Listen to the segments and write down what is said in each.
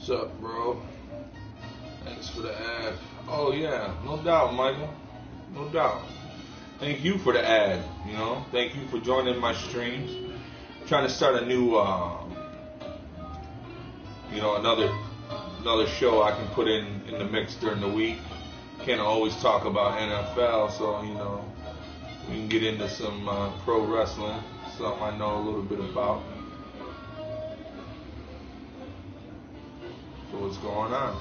What's up, bro? Thanks for the ad. Oh yeah, no doubt, Michael. No doubt. Thank you for the ad. Thank you for joining my streams. Trying to start a new, another show I can put in the mix during the week. Can't always talk about NFL, so we can get into some pro wrestling, something I know a little bit about. So what's going on?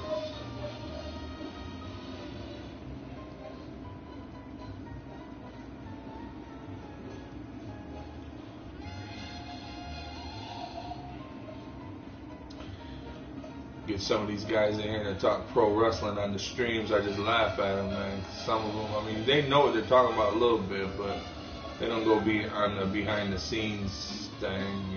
Get some of these guys in here to talk pro wrestling on the streams. I just laugh at them, man. Some of them, they know what they're talking about a little bit, but they don't go be on the behind the scenes thing.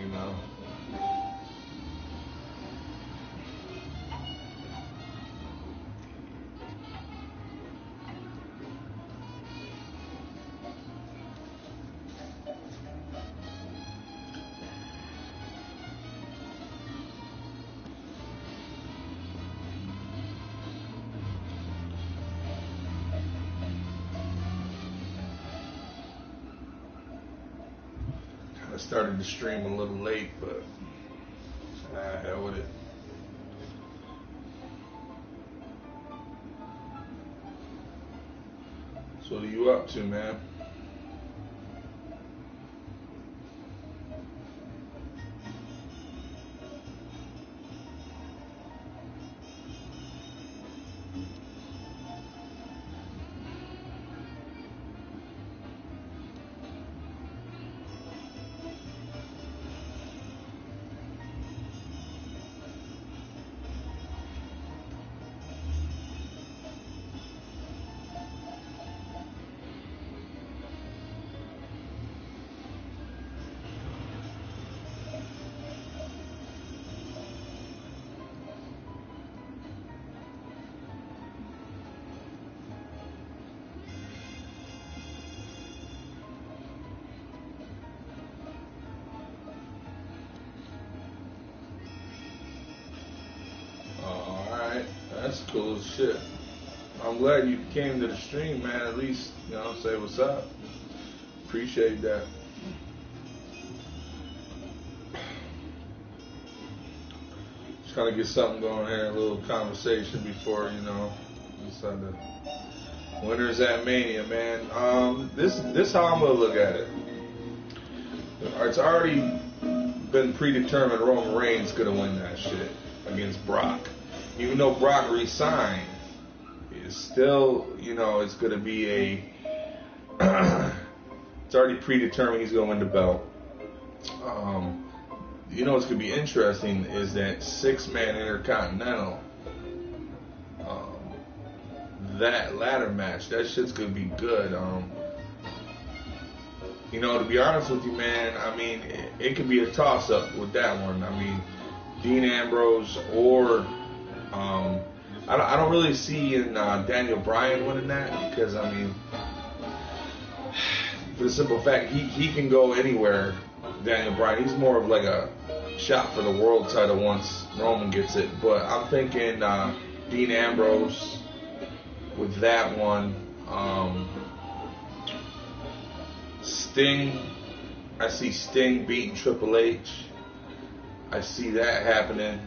I started the stream a little late, but hell with it. So what are you up to, man? That's cool as shit. I'm glad you came to the stream, man. At least, say what's up. Appreciate that. Just trying to get something going here, a little conversation before, decide the winners at Mania, man. This how I'm gonna look at it. It's already been predetermined Roman Reigns gonna win that shit against Brock. Even though Brock resigned, it's still, it's going to be it's already predetermined he's going to win the belt. What's going to be interesting is that 6-man Intercontinental, that ladder match, that shit's going to be good. To be honest with you, man, it could be a toss-up with that one. Dean Ambrose or... I don't really see in Daniel Bryan winning that because for the simple fact he can go anywhere. Daniel Bryan, he's more of like a shot for the world title once Roman gets it. But I'm thinking Dean Ambrose with that one. Sting, I see Sting beating Triple H. I see that happening.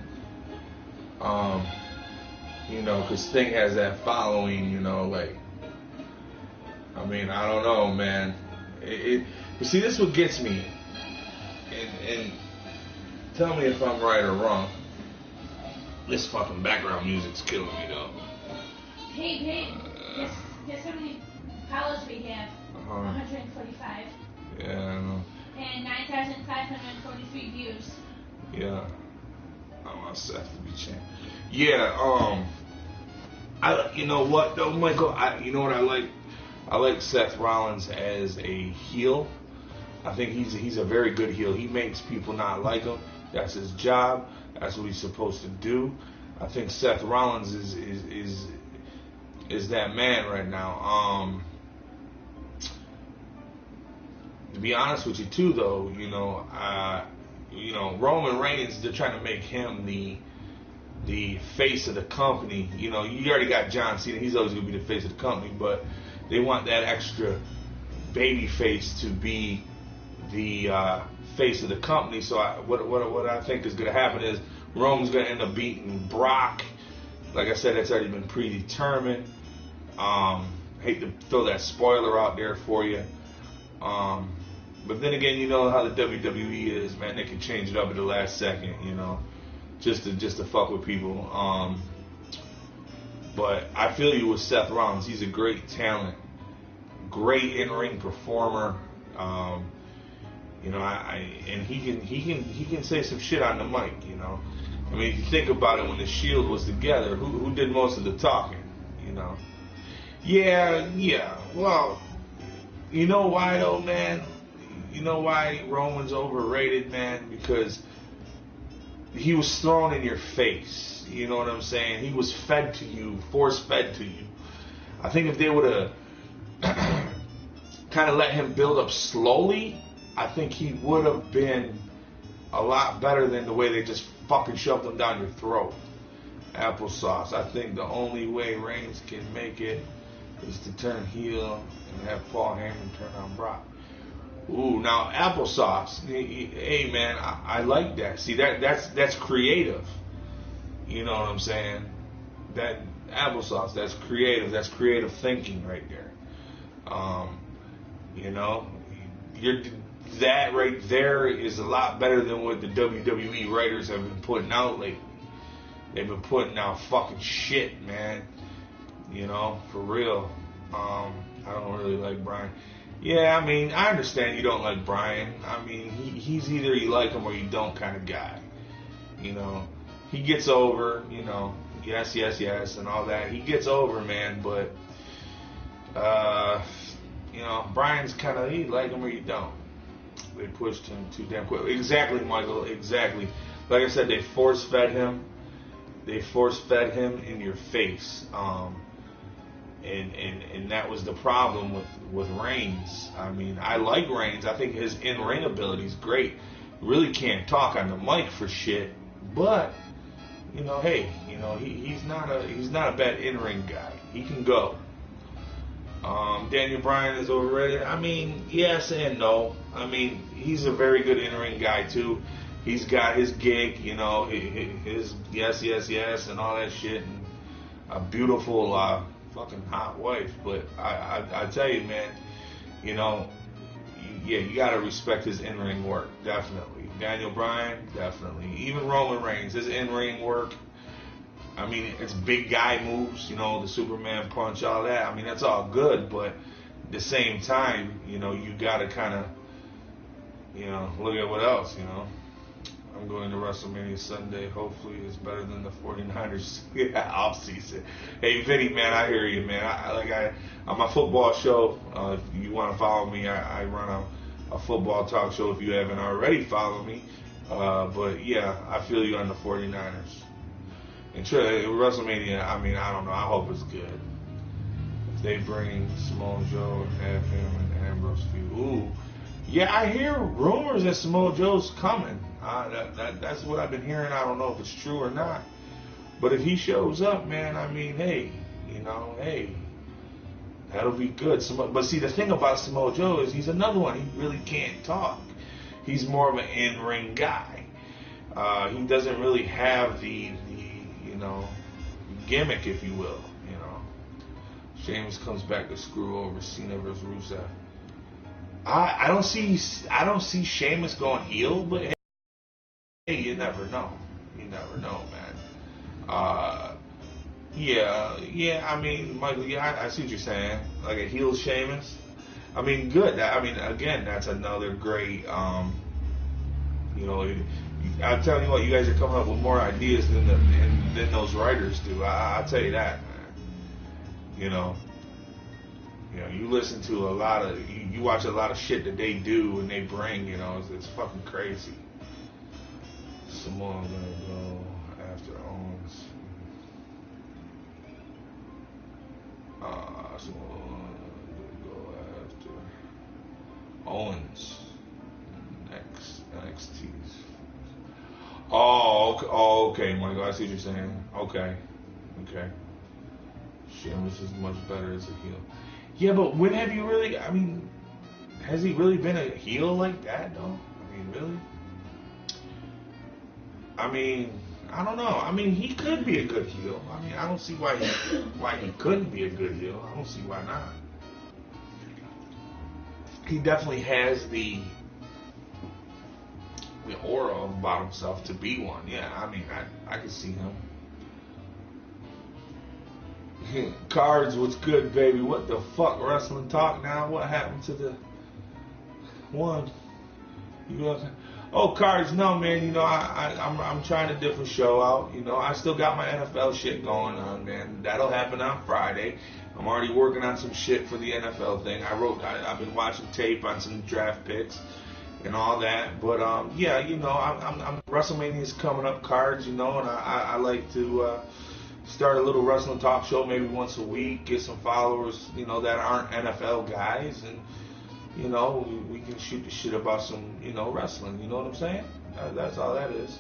Because Sting has that following, I don't know, man. You see, this is what gets me. And tell me if I'm right or wrong. This fucking background music's killing me, though. Hey, guess how many followers we have? 145. Yeah, I know. And 9,543 views. Yeah. I want Seth to be champ. Yeah, you know what though, Michael? You know what I like? I like Seth Rollins as a heel. I think he's a very good heel. He makes people not like him. That's his job. That's what he's supposed to do. I think Seth Rollins is that man right now. To be honest with you too, though, Roman Reigns, they're trying to make him the the face of the company. You know, you already got John Cena. He's always going to be the face of the company, but they want that extra baby face to be the face of the company. So what I think is going to happen is Roman's going to end up beating Brock. Like I said, that's already been predetermined. Hate to throw that spoiler out there for you. But then again, you know how the WWE is, man. They can change it up at the last second, you know, just to fuck with people. But I feel you with Seth Rollins. He's a great talent, great in-ring performer. You know, and he can say some shit on the mic. You know, I mean, if you think about it, when the Shield was together, who did most of the talking? You know, yeah. Well, you know why though, man? You know why Roman's overrated, man? Because he was thrown in your face. You know what I'm saying? He was fed to you, force-fed to you. I think if they would have kind of let him build up slowly, I think he would have been a lot better than the way they just fucking shoved him down your throat. Applesauce. I think the only way Reigns can make it is to turn heel and have Paul Heyman turn on Brock. Ooh, now applesauce. Hey man, I like that. See, that's creative. You know what I'm saying? That applesauce, that's creative. That's creative thinking right there. You know, that right there is a lot better than what the WWE writers have been putting out lately. They've been putting out fucking shit, man. You know, for real. I don't really like Brian. Yeah, I mean, I understand you don't like Brian. I mean, he's either you like him or you don't kind of guy. You know, he gets over, you know, yes, and all that. He gets over, man, but, you know, Brian's kind of, you like him or you don't. They pushed him too damn quick. Exactly, Michael, exactly. Like I said, they force-fed him. They force-fed him in your face. And that was the problem with Reigns. I mean, I like Reigns. I think his in-ring ability is great. Really can't talk on the mic for shit, but you know, hey, you know, he's not a bad in-ring guy. He can go. Daniel Bryan is overrated. I mean, yes and no. I mean, he's a very good in-ring guy too. He's got his gig, you know, his yes, and all that shit, and a beautiful, fucking hot wife. But I tell you, man, you know, yeah, you gotta respect his in-ring work, definitely. Daniel Bryan, definitely. Even Roman Reigns, his in-ring work. I mean, it's big guy moves, you know, the Superman punch, all that. I mean, that's all good, but at the same time, you know, you gotta kind of, you know, look at what else, you know. I'm going to WrestleMania Sunday. Hopefully it's better than the 49ers off-season. Hey, Vinny, man, I hear you, man. On my football show, if you want to follow me, I run a football talk show if you haven't already followed me. But, yeah, I feel you on the 49ers. And WrestleMania, I mean, I don't know. I hope it's good. If they bring Samoa Joe and have him and Ambrose feud. Ooh. Yeah, I hear rumors that Samoa Joe's coming. That's what I've been hearing. I don't know if it's true or not. But if he shows up, man, I mean, hey, you know, hey, that'll be good. But see, the thing about Samoa Joe is he's another one. He really can't talk. He's more of an in-ring guy. He doesn't really have the you know, gimmick, if you will. You know, Sheamus comes back to screw over Cena versus Rusev. I don't see Sheamus going heel, but hey, you never know. You never know, man. Yeah. I mean, Michael, yeah, I see what you're saying. Like a heel Sheamus. I mean, good. I mean, again, that's another great. You know, I'm telling you what, you guys are coming up with more ideas than those writers do. I'll tell you that, man. You know, you listen to a lot of, you watch a lot of shit that they do and they bring. You know, it's fucking crazy. Samoa gonna go after Owens. Samoa gonna go after Owens. Next NXT's. Oh, Okay, Michael. I see what you're saying. Okay. Sheamus is much better as a heel. Yeah, but when have you really? I mean, has he really been a heel like that, though? I mean, really? I mean, I don't know. I mean, he could be a good heel. I mean, I don't see why he couldn't be a good heel. I don't see why not. He definitely has the aura about himself to be one. Yeah, I mean, I can see him. Cards, what's good, baby? What the fuck? Wrestling talk now? What happened to the one? You know, oh, Cards, no, man. You know, I'm trying a different show out. You know, I still got my NFL shit going on, man. That'll happen on Friday. I'm already working on some shit for the NFL thing. I've been watching tape on some draft picks and all that. But yeah, you know, I'm WrestleMania's coming up, Cards. You know, and I like to start a little wrestling talk show maybe once a week. Get some followers, you know, that aren't NFL guys, and you know, we can shoot the shit about some, you know, wrestling. You know what I'm saying? That's all that is.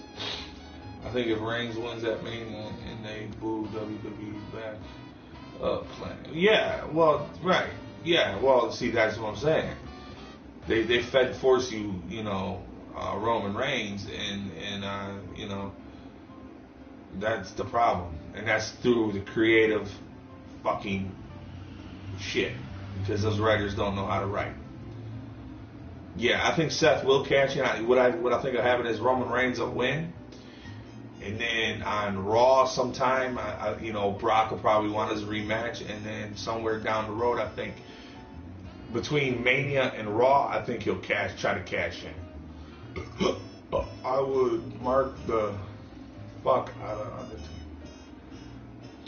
I think if Reigns wins that Mania and they boo WWE back up, yeah, well, right, yeah, well, see, that's what I'm saying. They force you, you know, Roman Reigns, and you know, that's the problem, and that's through the creative fucking shit, because those writers don't know how to write. Yeah, I think Seth will catch in. What I think will happen is Roman Reigns will win, and then on Raw sometime, you know, Brock will probably want his rematch, and then somewhere down the road, I think between Mania and Raw, I think he'll try to cash in. I would mark the fuck out of Undertaker.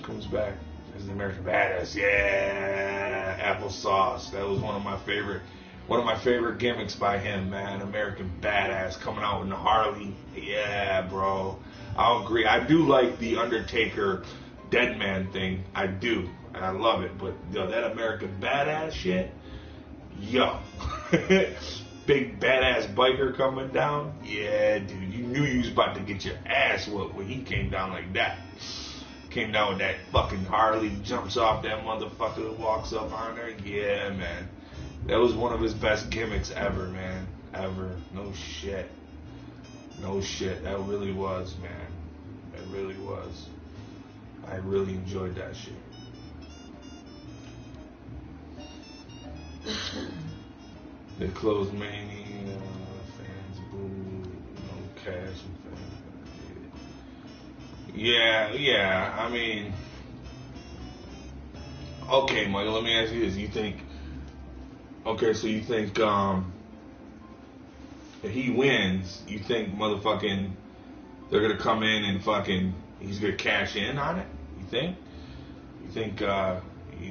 Comes back as the American Badass. Yeah, applesauce. That was one of my favorite gimmicks by him, man. American Badass coming out with the Harley. Yeah, bro. I'll agree. I do like the Undertaker Dead Man thing. I do. And I love it. But yo, that American Badass shit, yo. Big badass biker coming down. Yeah, dude. You knew you was about to get your ass whooped when he came down like that. Came down with that fucking Harley, jumps off that motherfucker, walks up on her. Yeah, man. That was one of his best gimmicks ever, man. Ever. No shit. That really was, man. It really was. I really enjoyed that shit. They closed Mania. Fans boo. No cash. Yeah. I mean, okay, Michael. Let me ask you this: you think? Okay, so you think if he wins, you think motherfucking they're gonna come in and fucking he's gonna cash in on it? You think? You think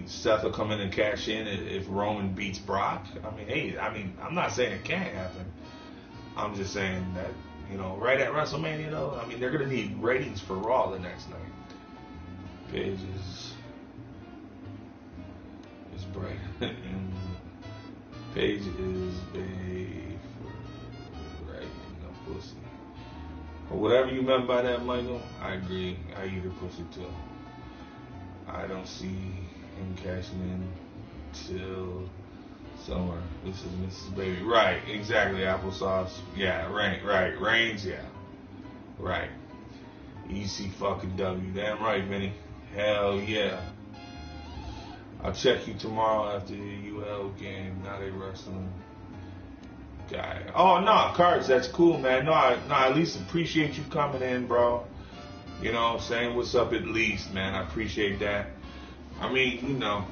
Seth will come in and cash in if Roman beats Brock? I mean, hey, I'm not saying it can't happen. I'm just saying that, you know, right at WrestleMania though, I mean, they're gonna need ratings for Raw the next night. Paige is bright. And Paige is bae for right in the pussy. Or whatever you meant by that, Michael, I agree. I eat her pussy too. I don't see him cashing in till somewhere. This is Mrs. Baby. Right, exactly, applesauce. Yeah, right. Reigns, yeah. Right. EC fucking W. Damn right, Vinny. Hell yeah. I'll check you tomorrow after the UL game. Not a wrestling guy. Oh, no, Cards, that's cool, man. No, I at least appreciate you coming in, bro. You know, saying what's up at least, man. I appreciate that. I mean, you know,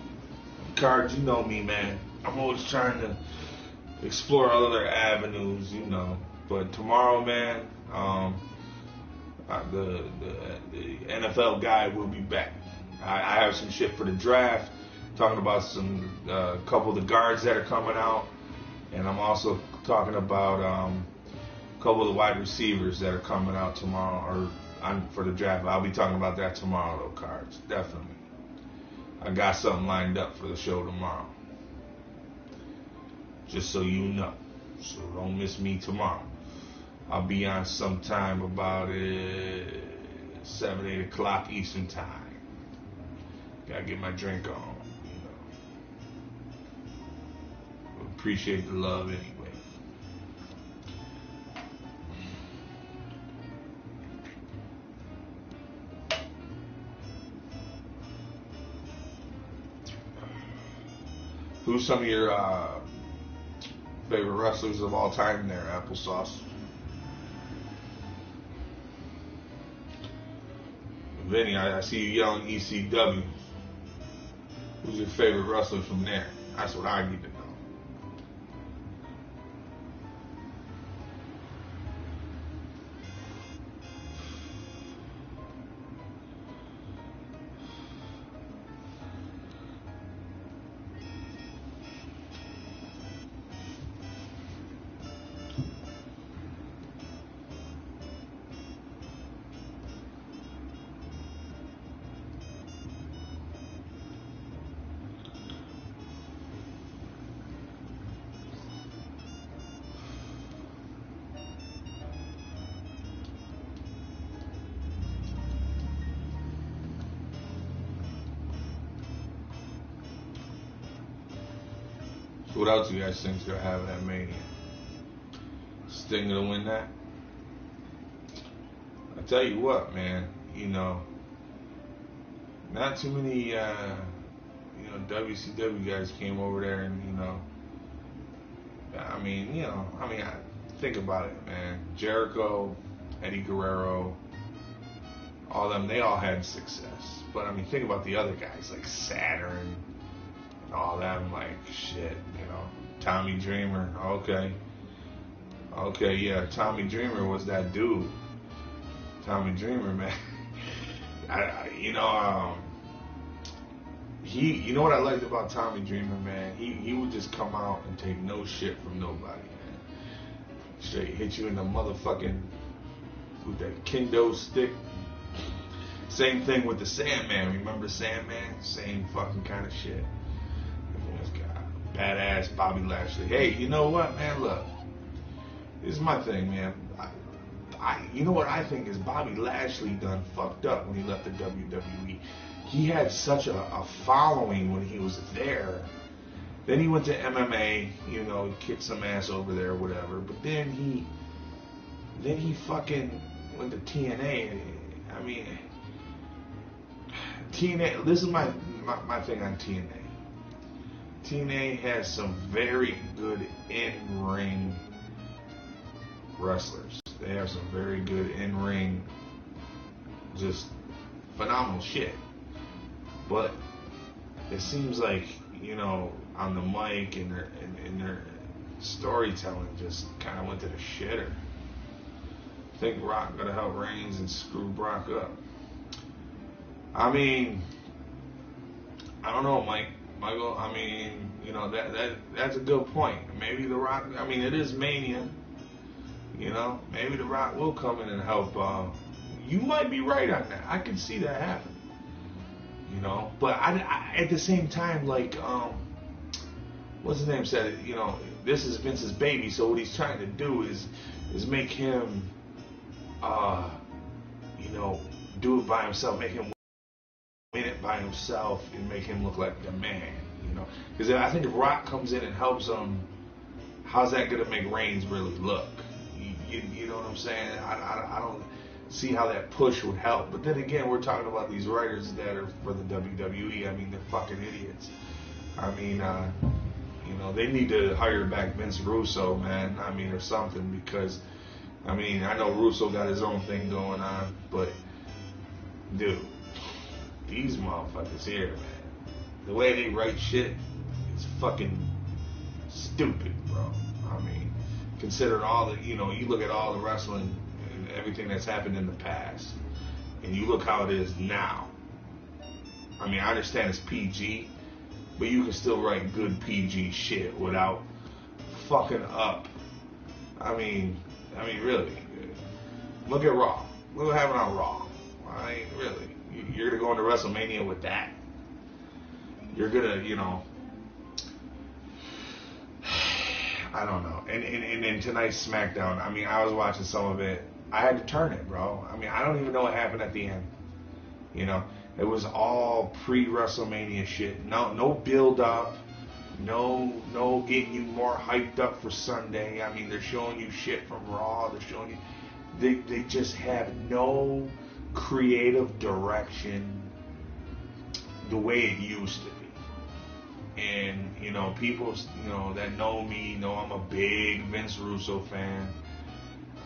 Cards, you know me, man. I'm always trying to explore other avenues, you know. But tomorrow, man, the NFL guy will be back. I have some shit for the draft, talking about some couple of the guards that are coming out, and I'm also talking about a couple of the wide receivers that are coming out tomorrow for the draft. I'll be talking about that tomorrow, though, Cards, definitely. I got something lined up for the show tomorrow. Just so you know. So don't miss me tomorrow. I'll be on sometime about 7, 8 o'clock Eastern time. Gotta get my drink on, you know. Appreciate the love anyway. Who's some of your favorite wrestlers of all time there, Applesauce? Vinny, I see you yelling ECW. Who's your favorite wrestler from there? That's what I need to know. What else do you guys think's gonna happen at Mania? Sting gonna win that? I tell you what, man. You know, not too many, WCW guys came over there, and think about it, man. Jericho, Eddie Guerrero, all them, they all had success. But I mean, think about the other guys like Saturn. All them, like, shit, Tommy Dreamer, okay, yeah, Tommy Dreamer was that dude. Tommy Dreamer, man. You know what I liked about Tommy Dreamer, man? He would just come out and take no shit from nobody, man. Straight hit you in the motherfucking, with that kendo stick. Same thing with the Sandman, remember Sandman? Same fucking kind of shit. Badass Bobby Lashley. Hey, you know what, man? Look, this is my thing, man. You know what I think is Bobby Lashley done fucked up when he left the WWE. He had such a following when he was there. Then he went to MMA. He kicked some ass over there, whatever. But then he fucking went to TNA. I mean, TNA. This is my thing on TNA. TNA has some very good in-ring wrestlers. They have some very good in-ring, just phenomenal shit. But it seems like, on the mic and their storytelling just kind of went to the shitter. I think Rock gotta help Reigns and screw Brock up. I mean, I don't know, Michael, I mean, that's a good point. Maybe The Rock, I mean, it is Mania. Maybe The Rock will come in and help. You might be right on that. I can see that happen. But I at the same time, like, what's his name said it, this is Vince's baby, so what he's trying to do is make him, do it by himself, make him win it by himself and make him look like the man, because I think if Rock comes in and helps him, how's that going to make Reigns really look? You know what I'm saying? I don't see how that push would help. But then again, we're talking about these writers that are for the WWE. I mean, they're fucking idiots. I mean, they need to hire back Vince Russo, man. I mean, or something, because, I mean, I know Russo got his own thing going on, but, dude, these motherfuckers here, man, the way they write shit is fucking stupid, bro. I mean, considering all the, you look at all the wrestling and everything that's happened in the past, and you look how it is now. I mean, I understand it's PG, but you can still write good PG shit without fucking up. I mean, really. Look at Raw. Look what happened on Raw. I mean, really. You're going to go into WrestleMania with that? You're going to, I don't know. And then tonight's SmackDown, I mean, I was watching some of it. I had to turn it, bro. I mean, I don't even know what happened at the end. You know, it was all pre-WrestleMania shit. No build up. No getting you more hyped up for Sunday. I mean, they're showing you shit from Raw. They're showing you. They just have no creative direction the way it used to be. And, you know, people, you know, that know me know I'm a big Vince Russo fan.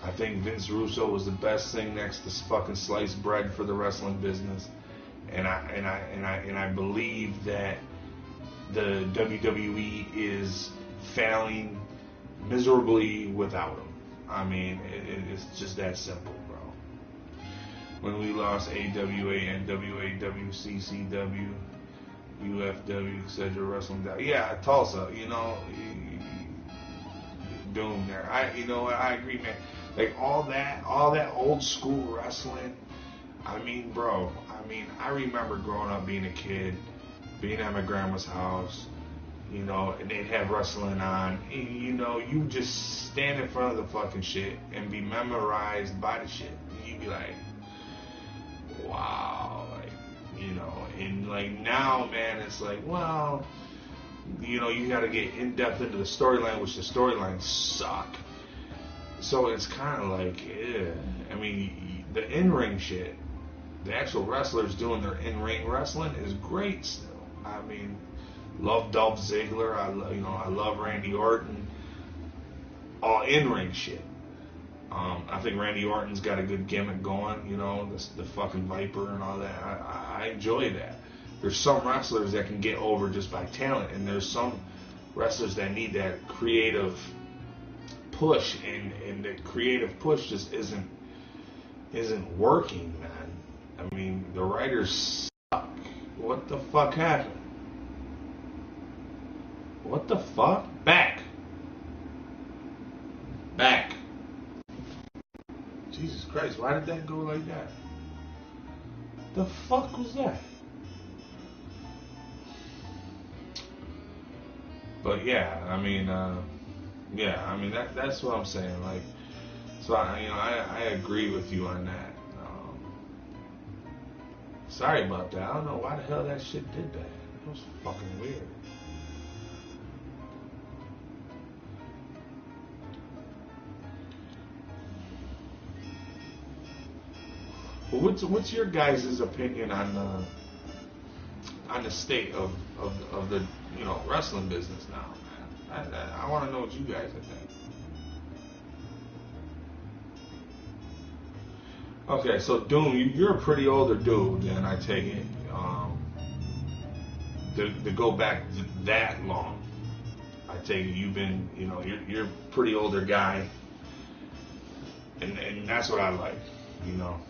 I think Vince Russo was the best thing next to fucking sliced bread for the wrestling business. And I believe that the WWE is failing miserably without him. I mean, it's just that simple, bro. When we lost AWA, NWA, WCCW, UFW, etc., wrestling, yeah, Tulsa, you know, doom there. I agree, man. Like all that old school wrestling. I mean, bro. I remember growing up being a kid, being at my grandma's house, you know, and they'd have wrestling on. And, you know, you just stand in front of the fucking shit and be memorized by the shit. And you'd be like, wow, like, you know. And like now, man, it's like, well, you know, you got to get in depth into the storyline, which the storylines suck. So it's kind of like, yeah. I mean, the in-ring shit, the actual wrestlers doing their in-ring wrestling is great still. I mean, love Dolph Ziggler. I love Randy Orton. All in-ring shit. I think Randy Orton's got a good gimmick going. You know, the fucking Viper and all that. I enjoy that. There's some wrestlers that can get over just by talent, and there's some wrestlers that need that creative push, and the creative push just isn't working, man. I mean, the writers suck. What the fuck happened? What the fuck? Back. Jesus Christ, why did that go like that? The fuck was that? But yeah, I mean, that's what I'm saying. Like, so I agree with you on that. Sorry about that. I don't know why the hell that shit did that. It was fucking weird. Well, what's your guys' opinion on the state of the wrestling business now, man? I want to know what you guys think. Okay, so Doom, you're a pretty older dude, and I take it to go back that long. I take it you've been, you're a pretty older guy, and that's what I like, you know.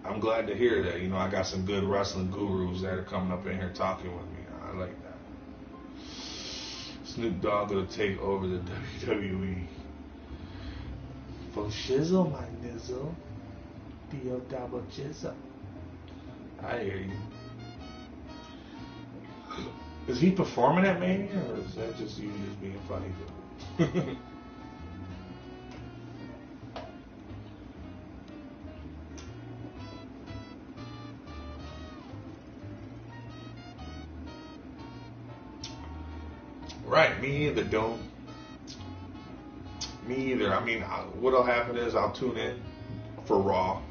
I'm glad to hear that. I got some good wrestling gurus that are coming up in here talking with me. I like that. Snoop Dogg will take over the WWE. For shizzle, my nizzle. D.O. double jizzle. I hear you. Is he performing at Mania, or is that just you just being funny to him? Right, me either, Dome. Me either. I mean, what'll happen is I'll tune in for Raw,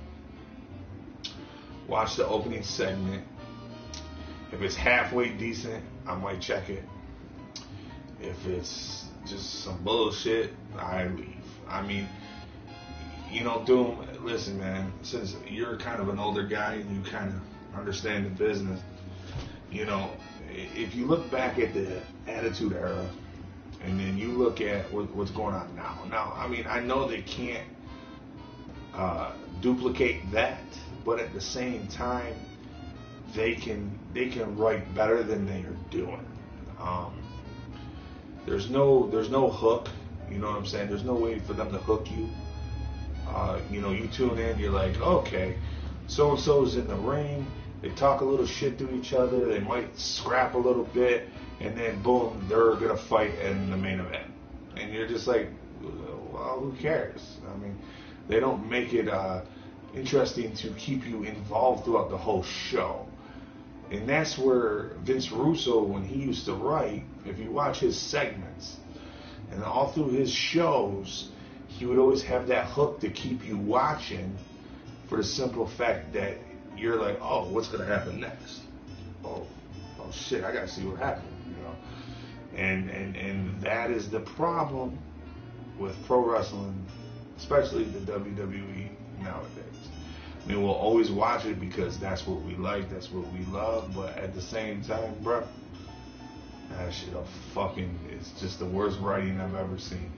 watch the opening segment. If it's halfway decent, I might check it. If it's just some bullshit, I leave. I mean, Doom, listen, man, since you're kind of an older guy and you kind of understand the business, if you look back at the Attitude Era and then you look at what's going on now. Now, I mean, I know they can't duplicate that, but at the same time, they can write better than they are doing. There's no hook. You know what I'm saying? There's no way for them to hook you. You tune in, you're like, okay, so and so's in the ring. They talk a little shit to each other. They might scrap a little bit, and then boom, they're gonna fight in the main event. And you're just like, well, who cares? I mean, they don't make it interesting to keep you involved throughout the whole show. And that's where Vince Russo, when he used to write, if you watch his segments, and all through his shows, he would always have that hook to keep you watching, for the simple fact that you're like, oh, what's going to happen next? Oh shit, I got to see what happens, you know. And that is the problem with pro wrestling, especially the WWE nowadays. I mean, we'll always watch it because that's what we like, that's what we love, but at the same time, bro, that shit it's just the worst writing I've ever seen.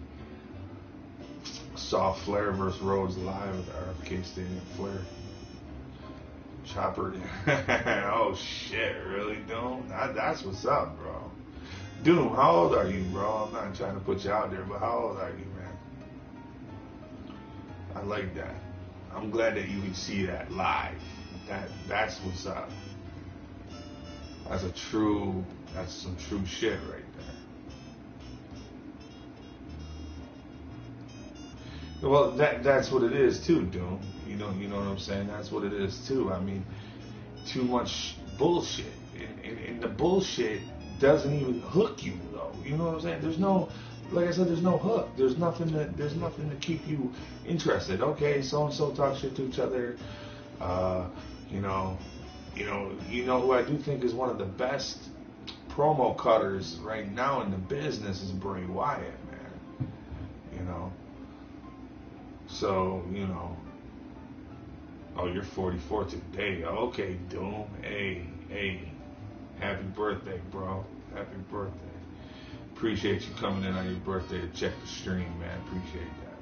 Saw Flair versus Rhodes live at the RFK Stadium. Flair. Chopper. Oh shit, really, Doom? That's what's up, bro. Doom, how old are you, bro? I'm not trying to put you out there, but how old are you, man? I like that. I'm glad that you can see that live. That's what's up. That's some true shit right there. Well, that's what it is too, Doom. You know what I'm saying? That's what it is too. I mean, too much bullshit, and the bullshit doesn't even hook you though. You know what I'm saying? There's no, like I said, there's no hook. There's nothing to keep you interested. Okay, so and so talk shit to each other. You know who I do think is one of the best promo cutters right now in the business is Bray Wyatt, man. You know. So, you know. Oh, you're 44 today. Okay, Doom. Hey. Happy birthday, bro. Happy birthday. Appreciate you coming in on your birthday to check the stream, man. Appreciate that.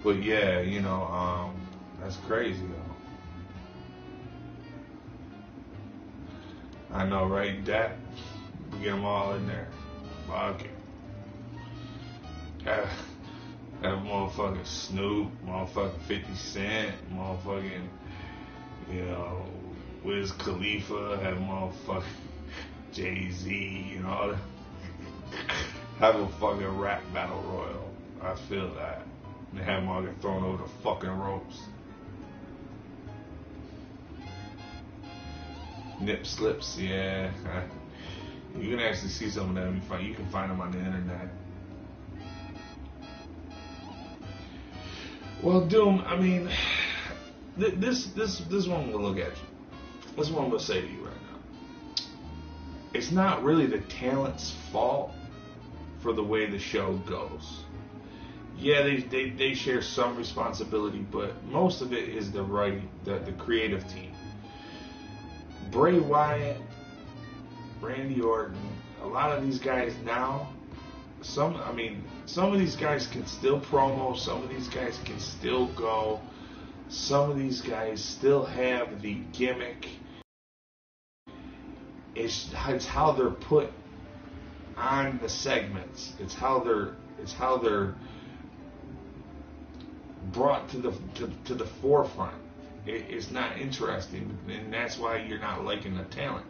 But yeah, you know, that's crazy though. I know, right? That we get them all in there. Fuck it. Have motherfucking Snoop, motherfucking 50 Cent, motherfucking, you know, Wiz Khalifa, have motherfucking Jay-Z, you know, have a fucking rap battle royal. I feel that. And have them all get thrown over the fucking ropes. Nip slips, yeah. You can actually see some of them. You can find them on the internet. Well, Doom, I mean, this one will look at you. This one will say to you right now. It's not really the talent's fault for the way the show goes. Yeah, they share some responsibility, but most of it is the writing, the creative team. Bray Wyatt, Randy Orton, a lot of these guys now, some of these guys can still promo, some of these guys can still go, some of these guys still have the gimmick. It's how they're put on the segments. It's how they're brought to the forefront. It's not interesting, and that's why you're not liking the talent.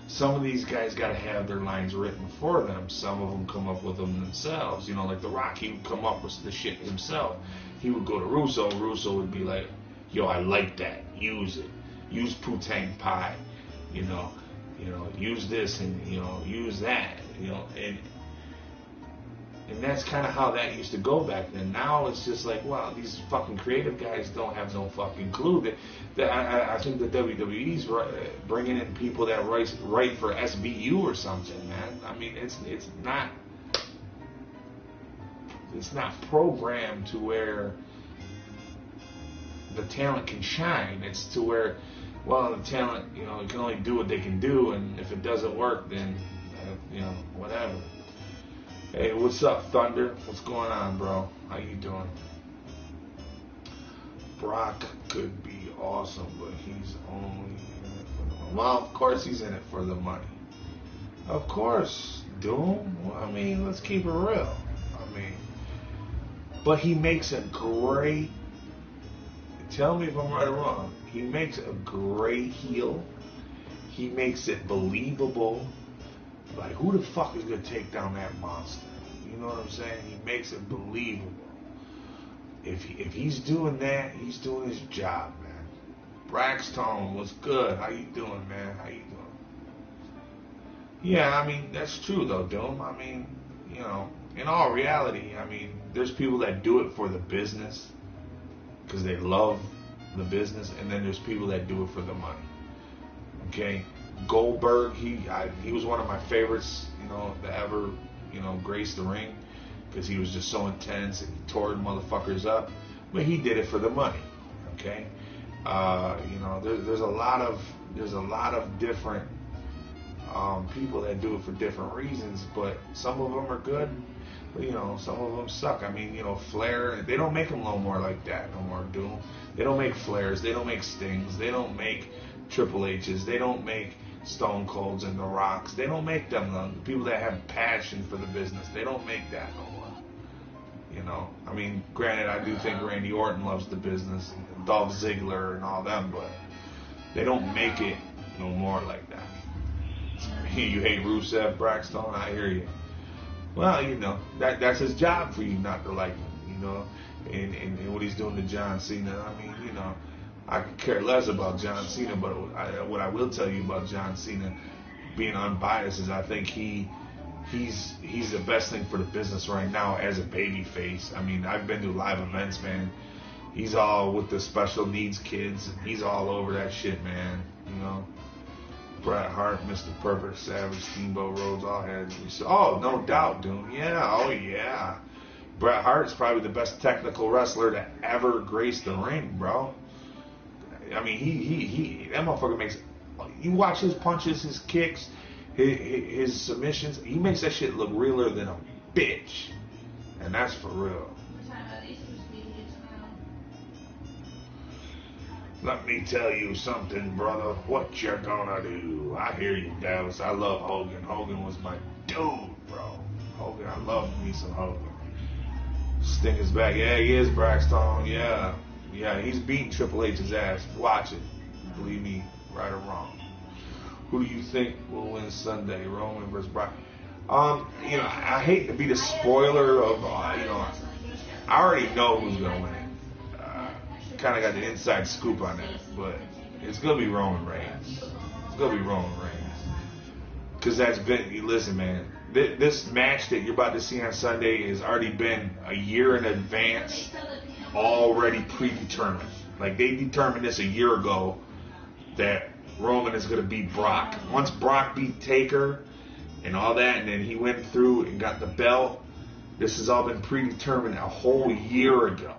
Some of these guys got to have their lines written for them. Some of them come up with them themselves. You know, like The Rock, he would come up with the shit himself. He would go to Russo. Russo would be like, yo, I like that. Use it. Use Putang Pie. You know, use this and, use that. And that's kind of how that used to go back then. Now it's just like, wow, these fucking creative guys don't have no fucking clue. I think the WWE's bringing in people that write for SBU or something, man. I mean, it's not programmed to where the talent can shine. It's to where, well, the talent, you can only do what they can do, and if it doesn't work, then, whatever. Hey, what's up, Thunder? What's going on, bro? How you doing? Brock could be awesome, but he's only in it for the money. Well, of course he's in it for the money. Of course, Doom. Well, I mean, let's keep it real. But he makes a great, tell me if I'm right or wrong, He makes a great heel. He makes it believable. Like, who the fuck is gonna take down that monster? You know what I'm saying? He makes it believable. If he's doing that, he's doing his job, man. Braxton was good. How you doing, man? How you doing? Yeah, I mean, that's true though, Doom. I mean, you know, in all reality, I mean, there's people that do it for the business because they love the business, and then there's people that do it for the money. Okay, Goldberg, he was one of my favorites, you know, that ever, you know, graced the ring, because he was just so intense and he tore motherfuckers up. But he did it for the money. Okay, you know, there's a lot of different people that do it for different reasons, but some of them are good. But, you know, some of them suck. I mean, you know, Flair, they don't make them no more like that no more, Doom. They don't make Flairs. They don't make Stings. They don't make Triple H's. They don't make Stone Colds and The Rocks. They don't make them, the people that have passion for the business. They don't make that no more. You know, I mean, granted, I do think Randy Orton loves the business, and Dolph Ziggler and all them, but they don't make it no more like that. You hate Rusev, Braxton? I hear you. Well, you know, that's his job for you not to like him, you know, and what he's doing to John Cena. I mean, you know, I could care less about John Cena, but what I will tell you about John Cena, being unbiased, is I think he's the best thing for the business right now as a baby face. I mean, I've been to live events, man. He's all with the special needs kids. He's all over that shit, man, you know. Bret Hart, Mr. Perfect, Savage, Steamboat Rhodes, all had. Oh, no doubt, Doom. Yeah, oh yeah. Bret Hart's probably the best technical wrestler to ever grace the ring, bro. I mean, he that motherfucker makes. You watch his punches, his kicks, his submissions. He makes that shit look realer than a bitch, and that's for real. Let me tell you something, brother. What you gonna do? I hear you, Dallas. I love Hogan. Hogan was my dude, bro. Hogan, I love me some Hogan. Sting is back. Yeah, he is, Braxton. Yeah. Yeah, he's beating Triple H's ass. Watch it. Believe me, right or wrong. Who do you think will win Sunday? Roman versus Brock? You know, I hate to be the spoiler of, you know, I already know who's gonna win it. Kind of got the inside scoop on that, but it's gonna be Roman Reigns. It's gonna be Roman Reigns, because that's been. Listen, man, this match that you're about to see on Sunday has already been a year in advance, already predetermined. Like, they determined this a year ago that Roman is gonna beat Brock. Once Brock beat Taker and all that, and then he went through and got the belt. This has all been predetermined a whole year ago.